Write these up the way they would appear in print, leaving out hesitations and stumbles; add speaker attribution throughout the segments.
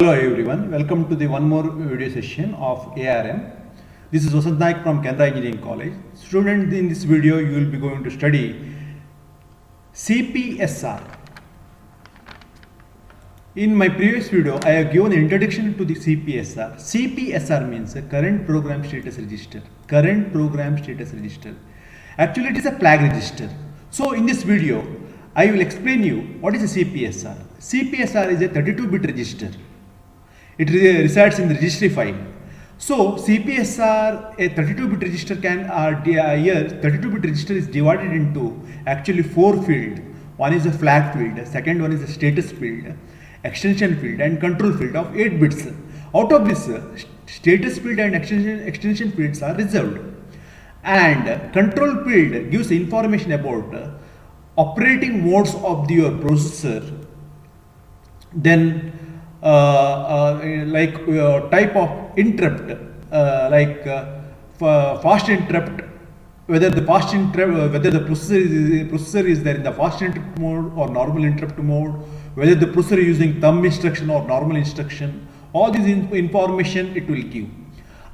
Speaker 1: Hello everyone, welcome to the one more video session of ARM. This is Vasant Naik from Canara Engineering College. Students, in this video you will be going to study CPSR. In my previous video, I have given an introduction to the CPSR. CPSR means Current Program Status Register. Current Program Status Register. Actually, it is a flag register. So, in this video, I will explain you what is a CPSR. CPSR is a 32-bit register. It resides in the registry file. So, CPSR, a 32-bit register can, here 32-bit register is divided into actually 4 fields. One is a flag field, second one is a status field, extension field and control field of 8 bits. Out of this, status field and extension fields are reserved. And control field gives information about operating modes of your processor, then type of interrupt, fast interrupt, whether the processor is there in the fast interrupt mode or normal interrupt mode, whether the processor is using thumb instruction or normal instruction. All this information it will give.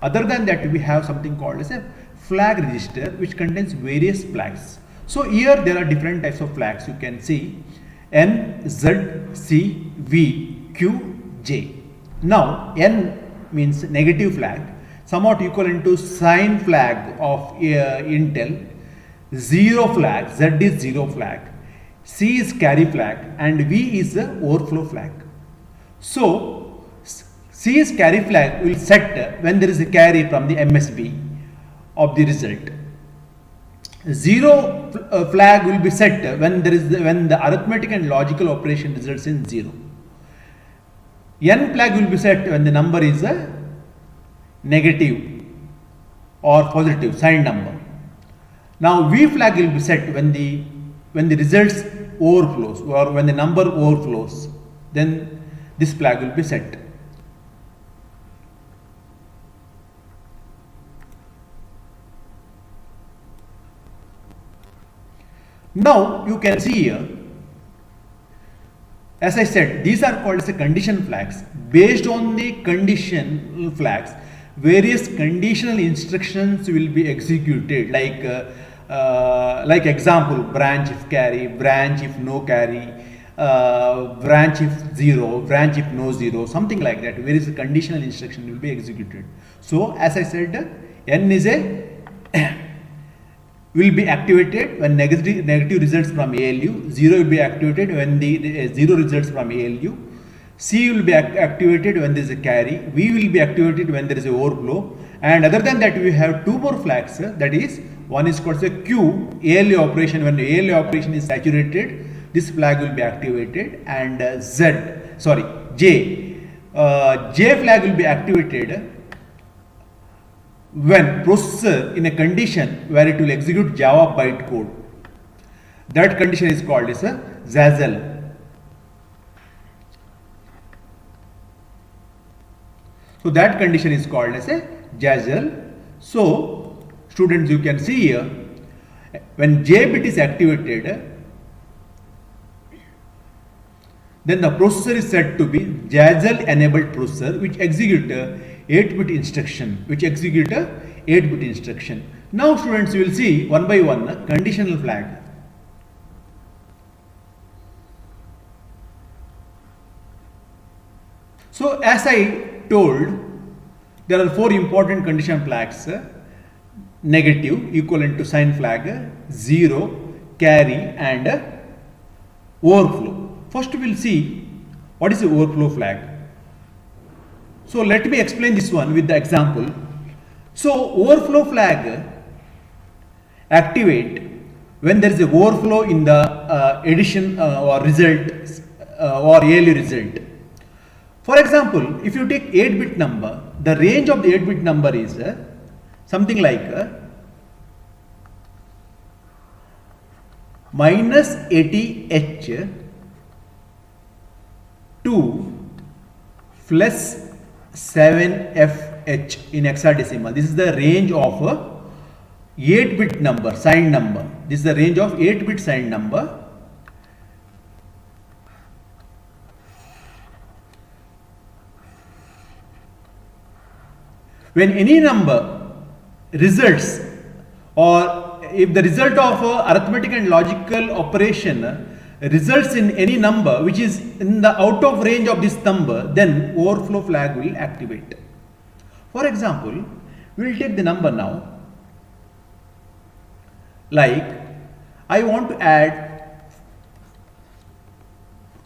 Speaker 1: Other than that, we have something called as a flag register, which contains various flags. So here there are different types of flags. You can see N, Z, C, V, Q, J. Now N means negative flag, somewhat equivalent to sign flag of Intel. 0 flag, Z is 0 flag, C is carry flag and V is the overflow flag. So C is carry flag will set when there is a carry from the MSB of the result. 0 flag will be set when the arithmetic and logical operation results in 0. N flag will be set when the number is a negative or positive signed number. Now V flag will be set when the results overflows or when the number overflows, then this flag will be set. Now you can see here, as I said, these are called as a condition flags. Based on the condition flags, various conditional instructions will be executed, like example, branch if carry, branch if no carry, branch if 0, branch if no 0, something like that. Various conditional instruction will be executed. So as I said, N is will be activated when negative results from ALU, 0 will be activated when the 0 results from ALU, C will be activated when there is a carry, V will be activated when there is a overflow, and other than that we have 2 more flags, that is, one is called a Q, ALU operation. When the ALU operation is saturated, this flag will be activated, and J flag will be activated when processor in a condition where it will execute Java bytecode. That condition is called as a ZASL. So that condition is called as a ZASL. So students, you can see here, when J bit is activated, then the processor is said to be ZASL enabled processor, which execute 8-bit instruction, Now students, you will see one by one conditional flag. So as I told, there are 4 important condition flags: negative equivalent to sign flag, 0, carry and overflow. First we will see what is the overflow flag. So let me explain this one with the example. So overflow flag activate when there is a overflow in the addition or result or ALU result. For example, if you take 8-bit number, the range of the 8-bit number is something like minus 80H to plus 7FH in hexadecimal. This is the range of 8-bit number, signed number. This is the range of 8-bit signed number. When any number results, or if the result of arithmetic and logical operation results in any number which is in the out of range of this number, then overflow flag will activate. For example, we will take the number now, like I want to add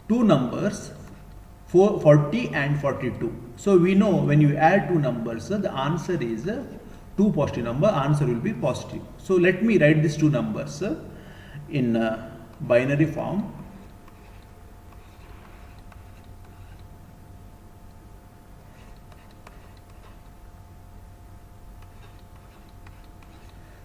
Speaker 1: two numbers 40 and 42. So we know when you add two numbers, the answer is two positive number, answer will be positive. So let me write these two numbers in binary form.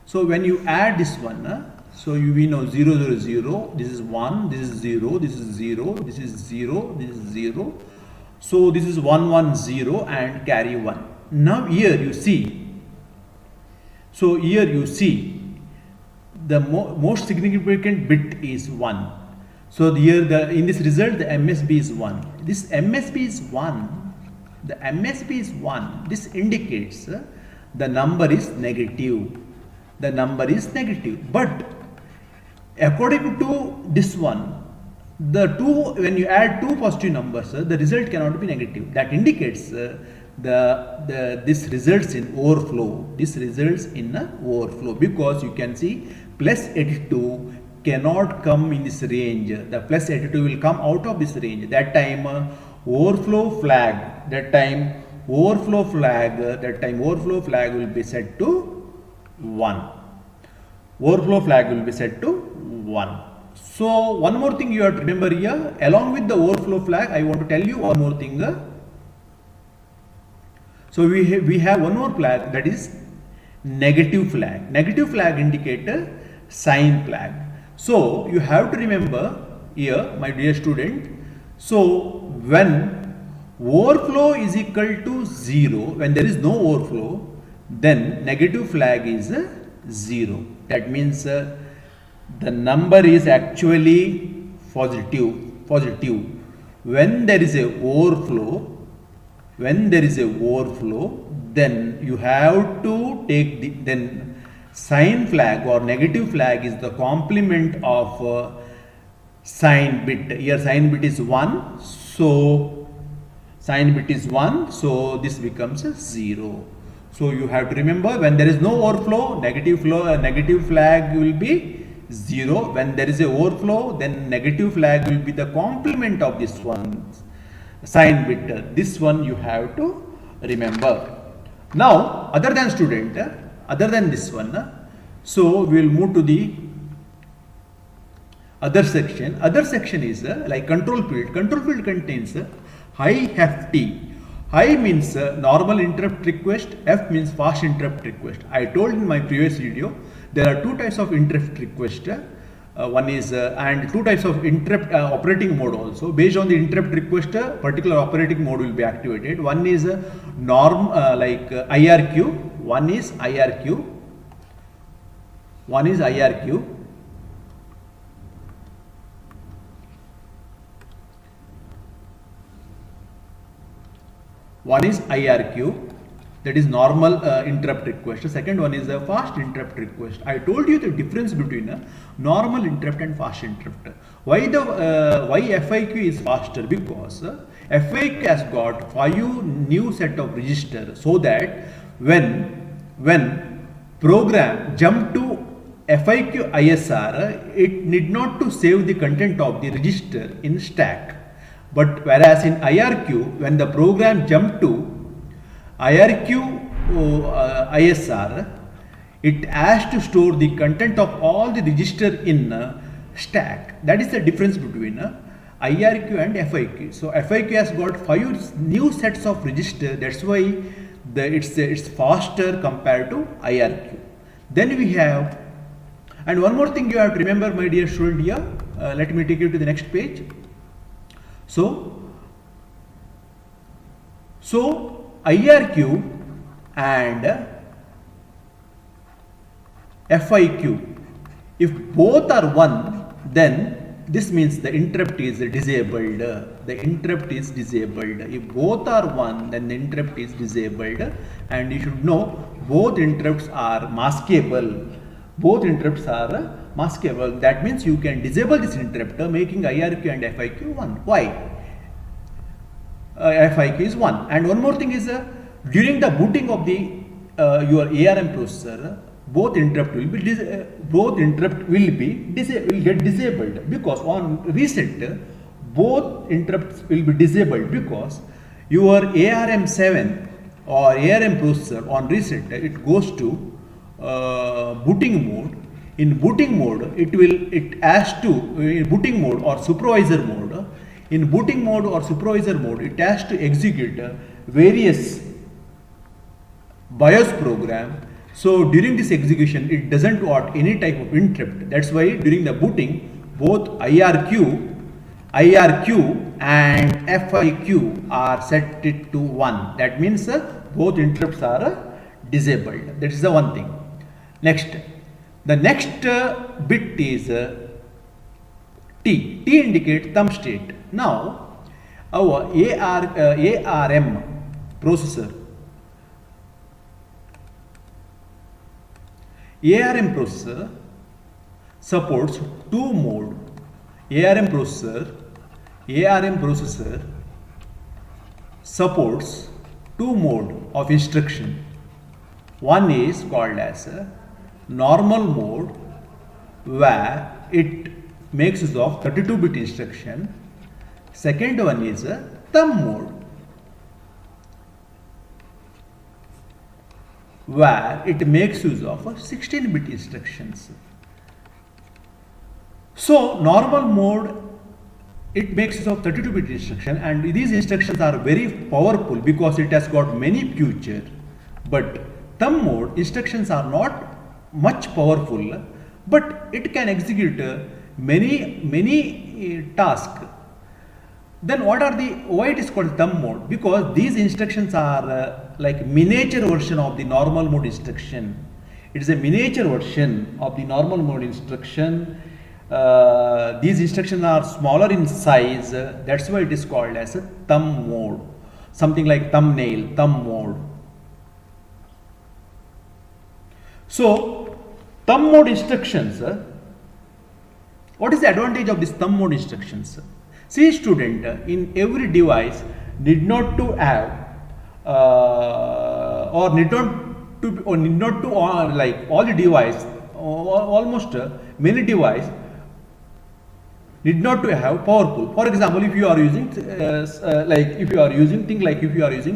Speaker 1: So when you add this one, so we know 0, 0, 0, this is 1, this is 0, this is 0, this is 0, this is 0. So this is 1, 1, 0 and carry 1. Now here you see, so here you see the most significant bit is 1. So here in this result the MSB is 1. This MSB is 1, the MSB is 1, this indicates the number is negative. The number is negative, but according to this one, the two, when you add two positive numbers, the result cannot be negative. That indicates this results in overflow. This results in overflow, because you can see plus 82 cannot come in this range. The plus 82 will come out of this range. That time overflow flag. That time overflow flag will be set to 1. Overflow flag will be set to 1. So one more thing you have to remember here, along with the overflow flag, I want to tell you one more thing. So we have one more flag, that is negative flag. Negative flag indicates sign flag. So you have to remember here, my dear student. So when overflow is equal to 0, when there is no overflow, then negative flag is 0. That means the number is actually positive. When there is a overflow, then you have to take then sign flag or negative flag is the complement of sign bit. Here sign bit is 1, so sign bit is 1, so this becomes a 0. So you have to remember, when there is no overflow, negative flag will be 0. When there is a overflow, then negative flag will be the complement of this one, sign bit. This one you have to remember. Now, other than this one, so we will move to the other section. Other section is like control field. Control field contains high, hefty. High means normal interrupt request, F means fast interrupt request. I told in my previous video there are two types of interrupt request. One is and two types of interrupt operating mode also. Based on the interrupt request, particular operating mode will be activated. One is IRQ. One is IRQ. One is IRQ, that is normal interrupt request. The second one is a fast interrupt request. I told you the difference between a normal interrupt and fast interrupt. Why FIQ is faster? Because FIQ has got 5 new set of registers, so that when program jump to FIQ ISR, it need not to save the content of the register in stack. But whereas in IRQ, when the program jump to IRQ ISR, it has to store the content of all the register in stack. That is the difference between IRQ and FIQ. So FIQ has got 5 new sets of register. That's why it's faster compared to IRQ. Then we have, and one more thing you have to remember, my dear student here. Let me take you to the next page. So IRQ and FIQ, if both are 1, then this means the interrupt is disabled. The interrupt is disabled. If both are 1, then the interrupt is disabled. And you should know both interrupts are maskable. Both interrupts are maskable. That means you can disable this interrupt, making IRQ and FIQ 1. Why? FIQ is 1. And one more thing is during the booting of the your ARM processor, both interrupt will get disabled, because on reset both interrupts will be disabled, because your ARM7 or ARM processor on reset, it goes to booting mode. In booting mode, it has to, in booting mode or supervisor mode, in booting mode or supervisor mode, it has to execute various BIOS program. So during this execution, it doesn't want any type of interrupt. That's why during the booting, both IRQ and FIQ are set it to 1. That means both interrupts are disabled. That is the one thing. Next, the next bit is T. T indicates thumb state. Now, our ARM processor supports two mode. ARM processor supports two mode of instruction. One is called as a normal mode, where it makes use of 32-bit instruction. Second one is a thumb mode, where it makes use of 16-bit instructions. So normal mode, it makes use of 32-bit instruction, and these instructions are very powerful because it has got many features. But thumb mode instructions are not much powerful, but it can execute many tasks. Then why it is called thumb mode? Because these instructions are like miniature version of the normal mode instruction. It is a miniature version of the normal mode instruction. These instructions are smaller in size. That's why it is called as a thumb mode. Something like thumbnail, thumb mode. So, thumb mode instructions. What is the advantage of this thumb mode instructions? See, student, in every device need not to have like all the device, almost many device need not to have powerful. For example, if you are using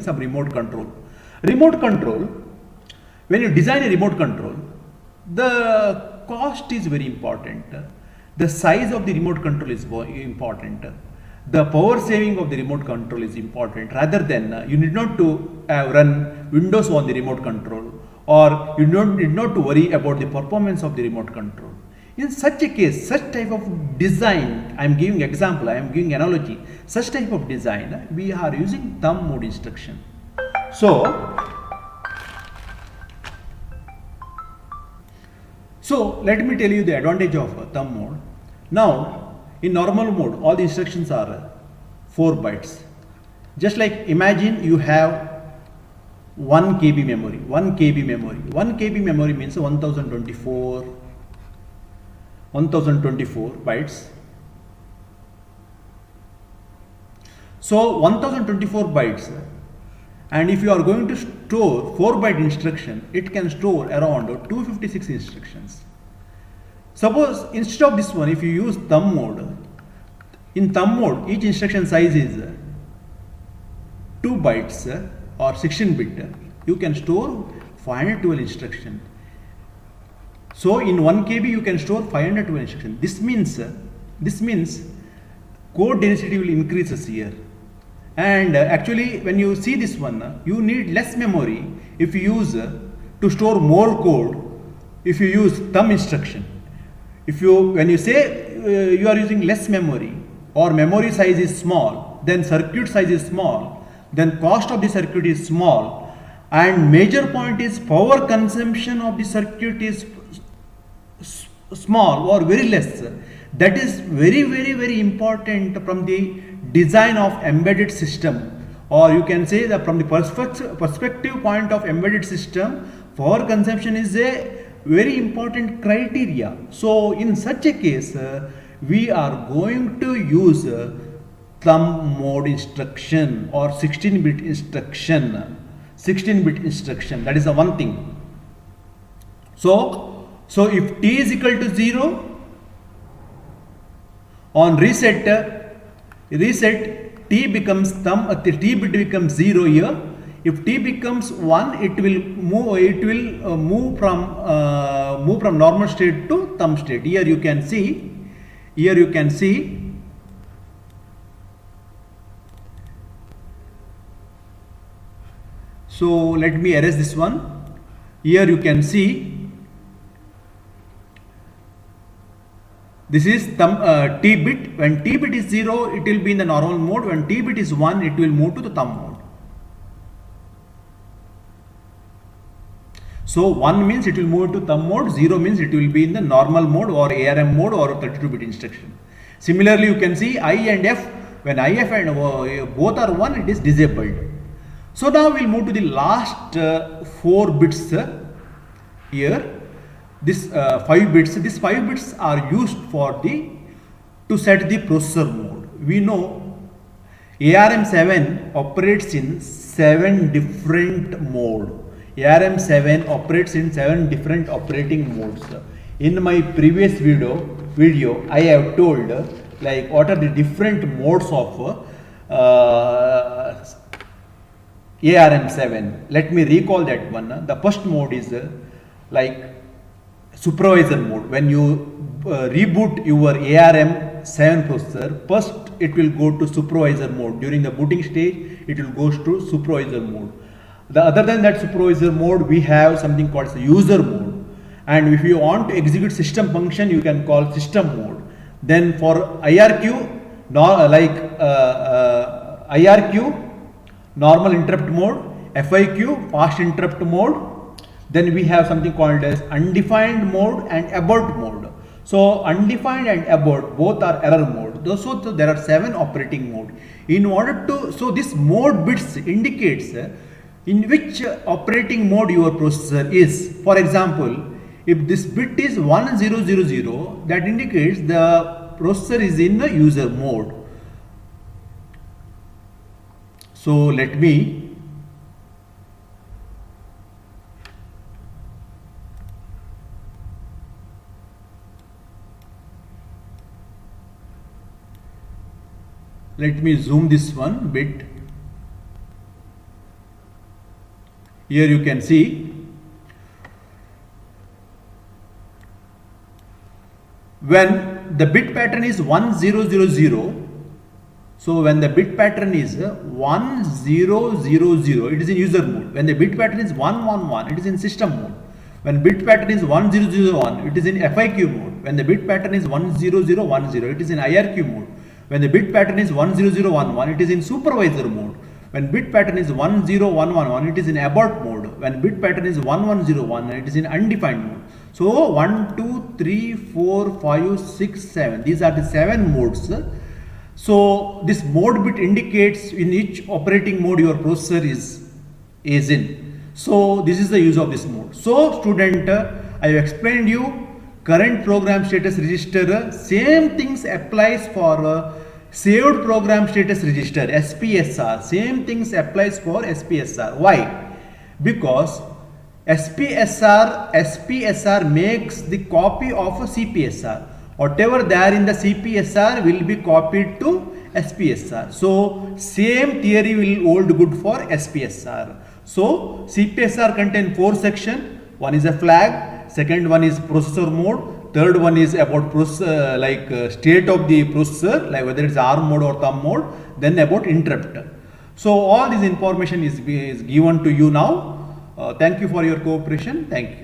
Speaker 1: some remote control. When you design a remote control, the cost is very important. The size of the remote control is important. The power saving of the remote control is important. Rather than you need not to run Windows on the remote control, or you need not to worry about the performance of the remote control. In such a case, such type of design, I am giving example, I am giving analogy. Such type of design, we are using thumb mode instruction. So let me tell you the advantage of thumb mode. Now, in normal mode, all the instructions are 4 bytes. Just like imagine you have 1 KB memory. 1 KB memory means 1024 bytes. So 1024 bytes. And if you are going to store 4-byte instruction, it can store around 256 instructions. Suppose instead of this one, if you use thumb mode, in thumb mode, each instruction size is 2 bytes or 16-bit. You can store 512 instructions. So in 1 KB, you can store 512 instructions. This means code density will increase here. And actually, when you see this one, you need less memory if you use to store more code. If you use thumb instruction, when you say you are using less memory, or memory size is small, then circuit size is small, then cost of the circuit is small, and major point is power consumption of the circuit is small or very less, That is very important from the design of embedded system, or you can say that from the perspective point of embedded system, power consumption is a very important criteria. So in such a case, we are going to use thumb mode instruction or 16-bit instruction. 16-bit instruction, that is the one thing. So if t is equal to 0, on reset t becomes t bit becomes 0 here. If t becomes 1, it will move from normal state to thumb state. Here you can see so let me erase this one. Here you can see this is t bit. When t bit is 0, it will be in the normal mode. When t bit is 1, it will move to the thumb mode. So 1 means it will move to thumb mode, 0 means it will be in the normal mode or ARM mode or 32-bit instruction. Similarly, you can see I and F. When IF and both are 1, it is disabled. So now we will move to the last 4 bits here. This 5 bits. These 5 bits are used for to set the processor mode. We know ARM7 operates in 7 different modes. ARM7 operates in 7 different operating modes. In my previous video I have told like what are the different modes of ARM7. Let me recall that one. The first mode is like supervisor mode. When you reboot your ARM7 processor, first it will go to supervisor mode. During the booting stage, it will go to supervisor mode. Other than that supervisor mode, we have something called the user mode. And if you want to execute system function, you can call system mode. Then for IRQ, IRQ, normal interrupt mode, FIQ, fast interrupt mode. Then we have something called as undefined mode and abort mode. So undefined and abort both are error mode. So there are 7 operating mode. In order to, so this mode bits indicates in which operating mode your processor is. For example, if this bit is 1000, that indicates the processor is in the user mode. So let me zoom this one bit. Here you can see when the bit pattern is 1000. So when the bit pattern is 1000, it is in user mode. When the bit pattern is 111, it is in system mode. When bit pattern is 1001, it is in FIQ mode. When the bit pattern is 10010, it is in IRQ mode. When the bit pattern is 10011, it is in supervisor mode. When bit pattern is 10111, it is in abort mode. When bit pattern is 1101, it is in undefined mode. So 1, 2, 3, 4, 5, 6, 7. These are the 7 modes. So this mode bit indicates in each operating mode your processor is in. So this is the use of this mode. So student, I have explained you current program status register. Same things applies for saved program status register, SPSR. Same things applies for SPSR. Why? Because SPSR makes the copy of a CPSR. Whatever there in the CPSR will be copied to SPSR. So same theory will hold good for SPSR. So CPSR contain 4 sections. One is a flag, second one is processor mode, third one is about processor state of the processor, like whether it's ARM mode or thumb mode, then about interrupt. So all this information is given to you now. Thank you for your cooperation. Thank you.